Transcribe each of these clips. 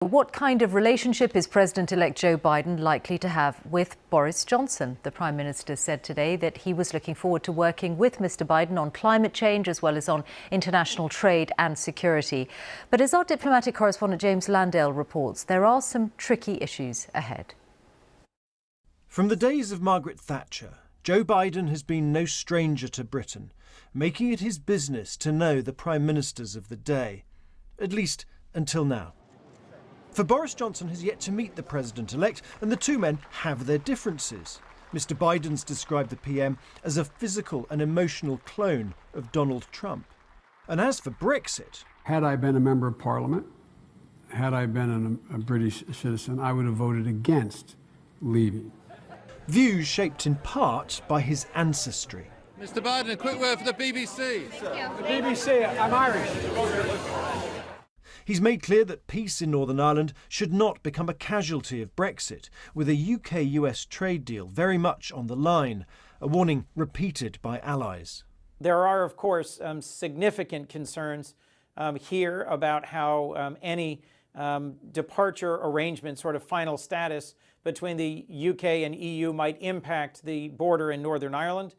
What kind of relationship is President-elect Joe Biden likely to have with Boris Johnson? The Prime Minister said today that he was looking forward to working with Mr. Biden on climate change as well as on international trade and security. But as our diplomatic correspondent James Landale reports, there are some tricky issues ahead. From the days of Margaret Thatcher, Joe Biden has been no stranger to Britain, making it his business to know the Prime Ministers of the day, at least until now. For Boris Johnson has yet to meet the President-elect, and the two men have their differences. Mr. Biden's described the PM as a physical and emotional clone of Donald Trump. And as for Brexit... Had I been a member of Parliament, had I been a British citizen, I would have voted against leaving. Views shaped in part by his ancestry. Mr. Biden, a quick word for the BBC. The BBC, I'm Irish. He's made clear that peace in Northern Ireland should not become a casualty of Brexit, with a UK-US trade deal very much on the line, a warning repeated by allies. There are, of course, significant concerns here about how any departure arrangement, sort of final status between the UK and EU might impact the border in Northern Ireland.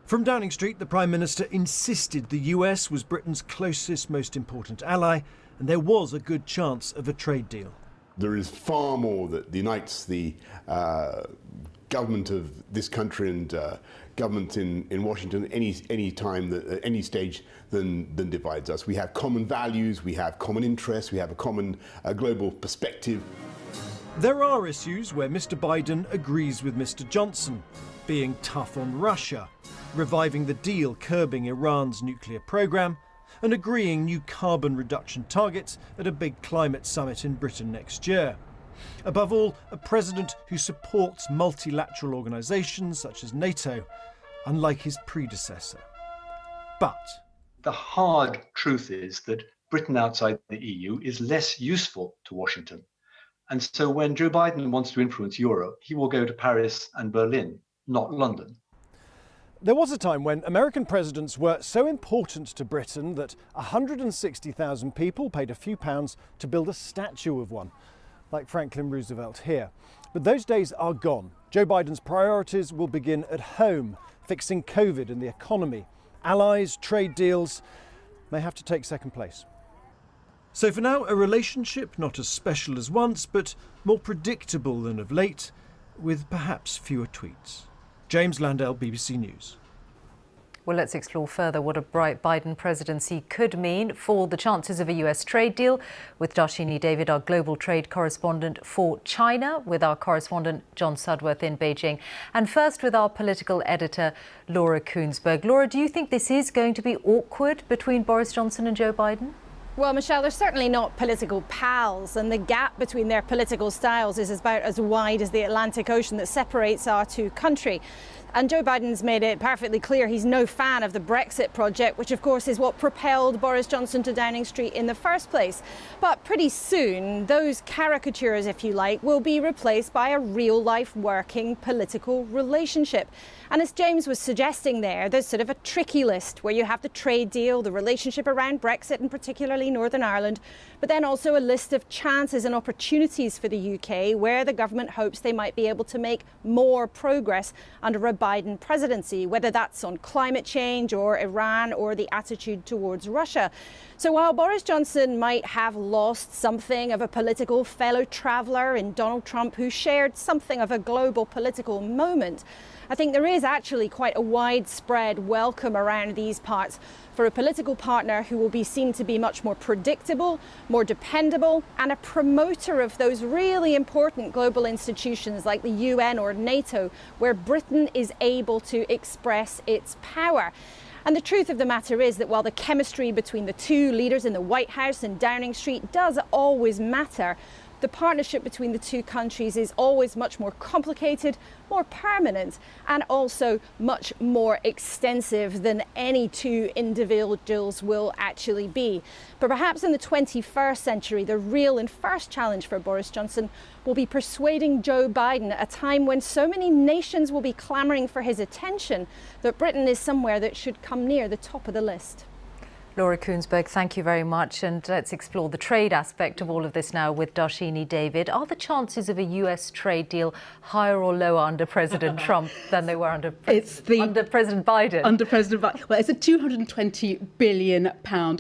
From Downing Street, the Prime Minister insisted the US was Britain's closest, most important ally, and there was a good chance of a trade deal. There is far more that unites the government of this country and government in Washington any time, at any stage, than divides us. We have common values, we have common interests, we have a common global perspective. There are issues where Mr. Biden agrees with Mr. Johnson, being tough on Russia, reviving the deal curbing Iran's nuclear program, and agreeing new carbon reduction targets at a big climate summit in Britain next year. Above all, a president who supports multilateral organisations such as NATO, unlike his predecessor. But the hard truth is that Britain outside the EU is less useful to Washington. And so when Joe Biden wants to influence Europe, he will go to Paris and Berlin, not London. There was a time when American presidents were so important to Britain that 160,000 people paid a few pounds to build a statue of one, like Franklin Roosevelt here. But those days are gone. Joe Biden's priorities will begin at home, fixing COVID and the economy. Allies, trade deals may have to take second place. So for now, a relationship not as special as once, but more predictable than of late, with perhaps fewer tweets. James Landale, BBC News. Well, let's explore further what a bright Biden presidency could mean for the chances of a US trade deal with Darshini David, our global trade correspondent for China, with our correspondent John Sudworth in Beijing, and first with our political editor Laura Koonsberg. Laura, do you think this is going to be awkward between Boris Johnson and Joe Biden? Well, Michelle, they're certainly not political pals, and the gap between their political styles is about as wide as the Atlantic Ocean that separates our two countries. And Joe Biden's made it perfectly clear he's no fan of the Brexit project, which of course is what propelled Boris Johnson to Downing Street in the first place. But pretty soon, those caricatures, if you like, will be replaced by a real-life working political relationship. And as James was suggesting there's sort of a tricky list where you have the trade deal, the relationship around Brexit and particularly Northern Ireland, but then also a list of chances and opportunities for the UK where the government hopes they might be able to make more progress under a Biden presidency, whether that's on climate change or Iran or the attitude towards Russia. So while Boris Johnson might have lost something of a political fellow traveller in Donald Trump, who shared something of a global political moment, I think there is actually quite a widespread welcome around these parts for a political partner who will be seen to be much more predictable, more dependable, and a promoter of those really important global institutions like the UN or NATO, where Britain is able to express its power. And the truth of the matter is that while the chemistry between the two leaders in the White House and Downing Street does always matter, the partnership between the two countries is always much more complicated, more permanent, and also much more extensive than any two individuals will actually be. But perhaps in the 21st century, the real and first challenge for Boris Johnson will be persuading Joe Biden at a time when so many nations will be clamoring for his attention that Britain is somewhere that should come near the top of the list. Laura Koonsberg, thank you very much. And let's explore the trade aspect of all of this now with Darshini David. Are the chances of a US trade deal higher or lower under President Trump than they were under President Biden? Under President Biden. Well, it's a £220 billion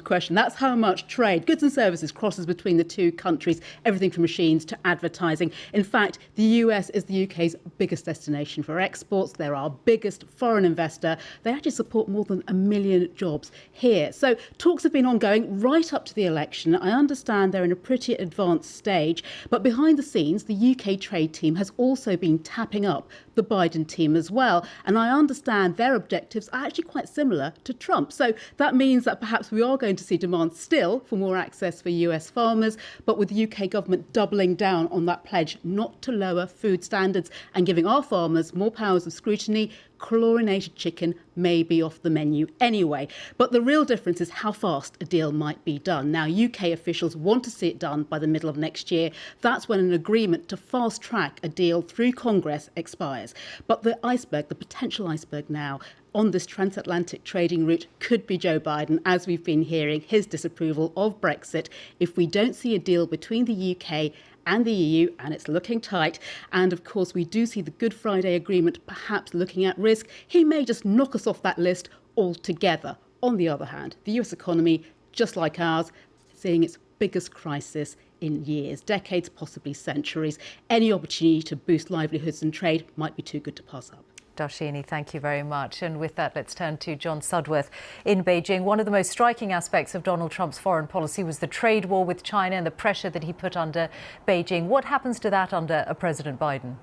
question. That's how much trade, goods and services, crosses between the two countries, everything from machines to advertising. In fact, the US is the UK's biggest destination for exports. They're our biggest foreign investor. They actually support more than 1 million jobs here. So talks have been ongoing right up to the election. I understand they're in a pretty advanced stage, but behind the scenes, the UK trade team has also been tapping up the Biden team as well. And I understand their objectives are actually quite similar to Trump. So that means that perhaps we are going to see demand still for more access for US farmers, but with the UK government doubling down on that pledge not to lower food standards and giving our farmers more powers of scrutiny, chlorinated chicken may be off the menu anyway. But the real difference is how fast a deal might be done. Now, UK officials want to see it done by the middle of next year. That's when an agreement to fast track a deal through Congress expires. But the potential iceberg now on this transatlantic trading route could be Joe Biden, as we've been hearing, his disapproval of Brexit if we don't see a deal between the UK and the EU, and it's looking tight. And of course, we do see the Good Friday Agreement perhaps looking at risk. He may just knock us off that list altogether. On the other hand, the US economy, just like ours, seeing its biggest crisis in years, decades, possibly centuries. Any opportunity to boost livelihoods and trade might be too good to pass up. Darshini, thank you very much. And with that, let's turn to John Sudworth in Beijing. One of the most striking aspects of Donald Trump's foreign policy was the trade war with China and the pressure that he put under Beijing. What happens to that under President Biden?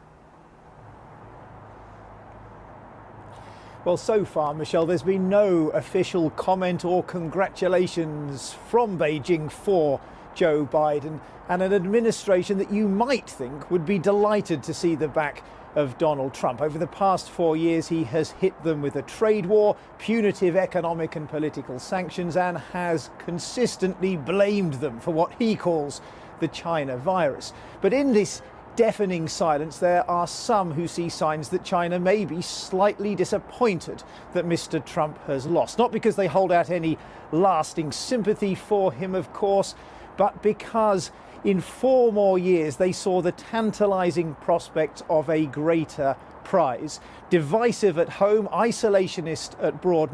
Well, so far, Michelle, there's been no official comment or congratulations from Beijing for Joe Biden and an administration that you might think would be delighted to see the back of Donald Trump. Over the past 4 years, he has hit them with a trade war, punitive economic and political sanctions, and has consistently blamed them for what he calls the China virus. But in this deafening silence, there are some who see signs that China may be slightly disappointed that Mr. Trump has lost. Not because they hold out any lasting sympathy for him, of course, but because in 4 more years, they saw the tantalizing prospect of a greater prize. Divisive at home, isolationist abroad,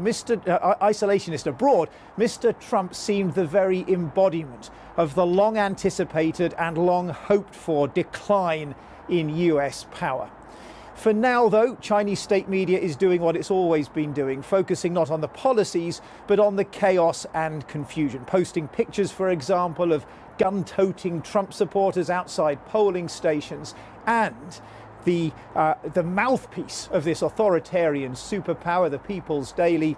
Mr. Trump seemed the very embodiment of the long anticipated and long hoped for decline in US power. For now, though, Chinese state media is doing what it's always been doing, focusing not on the policies, but on the chaos and confusion. Posting pictures, for example, of gun-toting Trump supporters outside polling stations, and the mouthpiece of this authoritarian superpower, the People's Daily,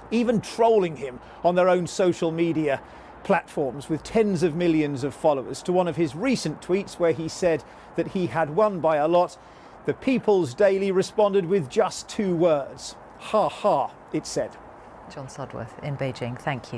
even trolling him on their own social media platforms with tens of millions of followers. To one of his recent tweets where he said that he had won by a lot, the People's Daily responded with just 2 words. Ha ha, it said. John Sudworth in Beijing, thank you.